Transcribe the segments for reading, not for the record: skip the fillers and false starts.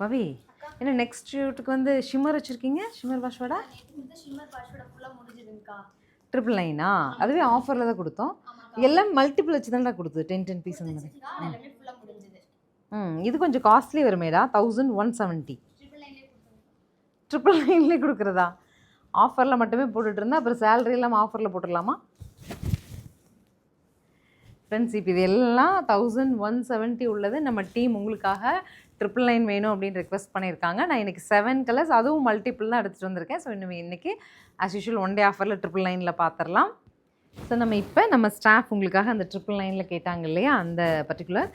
பவி என்ன நெக்ஸ்ட் ஷூட்டுக்கு வந்து ஷிம்மர் வச்சுருக்கீங்க? ஷிம்மர் பாஷ்வாடா ட்ரிபிள் நைனா? அதுவே ஆஃபரில் தான் கொடுத்தோம். எல்லாம் மல்டிபிள் வச்சு தான்டா கொடுத்தது, 10 பீஸ் அந்த மாதிரி. இது கொஞ்சம் காஸ்ட்லி வருமேடா, 1170. ட்ரிபிள் நைன்லேயே கொடுக்குறதா? ஆஃபரில் மட்டுமே போட்டுட்டு இருந்தால் அப்புறம் சேலரி இல்லாமல் ஆஃபரில் போட்டுடலாமா ஃப்ரெண்ட்ஸ்? இப்போ இது எல்லாம் 1170 உள்ளது. நம்ம டீம் உங்களுக்காக 999 வேணும் அப்படின்னு ரெக்வஸ்ட் பண்ணியிருக்காங்க. நான் இன்றைக்கி 7 கலர்ஸ் அதுவும் மல்டிபிள் தான் எடுத்துகிட்டு வந்திருக்கேன். ஸோ இன்றைக்கி ஆஸ் யூஷுவல் 1 டே ஆஃபரில் 999 பார்த்துடலாம். ஸோ நம்ம ஸ்டாஃப் உங்களுக்காக அந்த 999 கேட்டாங்க இல்லையா, அந்த பர்டிகுலர்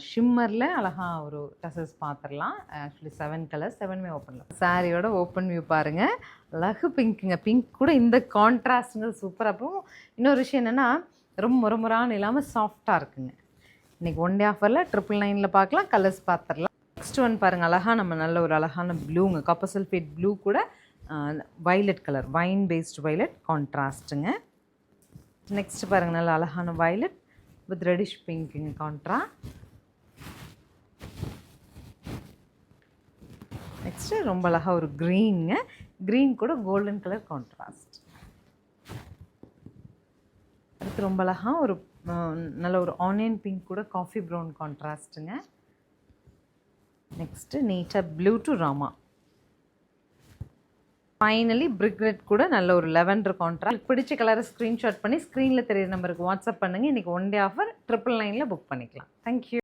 ஷிம்மரில் அழகாக ஒரு டசல்ஸ் பார்த்துடலாம். ஆக்சுவலி 7 கலர்ஸ், 7மே ஓப்பனில். சாரியோட ஓப்பன் வியூ பாருங்கள், அழகு பிங்க்குங்க. பிங்க் கூட இந்த கான்ட்ராஸ்ட்டுங்க சூப்பர். அப்புறம் இன்னொரு விஷயம் என்னென்னா, ரொம்ப முறமுறான்னு இல்லாமல் சாஃப்டாக இருக்குங்க. இன்றைக்கி 1 டே ஆஃபரில் 999 பார்க்கலாம். கலர்ஸ் பார்த்துடலாம். நெக்ஸ்ட் ஒன் பாருங்கள், அழகாக நம்ம நல்ல ஒரு அழகான ப்ளூங்க, காப்பர் சல்ஃபேட் ப்ளூ கூட violet colour, wine paste violet கான்ட்ராஸ்ட்டுங்க. நெக்ஸ்ட் பாருங்கள், நல்ல அழகான வைலட் வித் ரெடிஷ் பிங்க்குங்க கான்ட்ரா. நெக்ஸ்ட்டு ரொம்ப அழகாக ஒரு க்ரீனுங்க, க்ரீன் கூட கோல்டன் கலர் கான்ட்ராஸ்ட். அடுத்து ரொம்ப அழகாக ஒரு நல்ல ஒரு ஆனியன் பிங்க் கூட காஃபி ப்ரௌன் கான்ட்ராஸ்ட்டுங்க. நெக்ஸ்ட்டு நீட்டாக ப்ளூ டு ராமா. ஃபைனலி பிரிக் ரெட் கூட நல்ல ஒரு லெவண்டர் கான்ட்ராஸ்ட். பிடிச்ச கலரை ஸ்க்ரீன்ஷாட் பண்ணி ஸ்க்ரீனில் தெரியுற நம்பருக்கு வாட்ஸ்அப் பண்ணுங்கள். இன்றைக்கி 1 டே ஆஃபர் 999 புக் பண்ணிக்கலாம். தேங்க்யூ.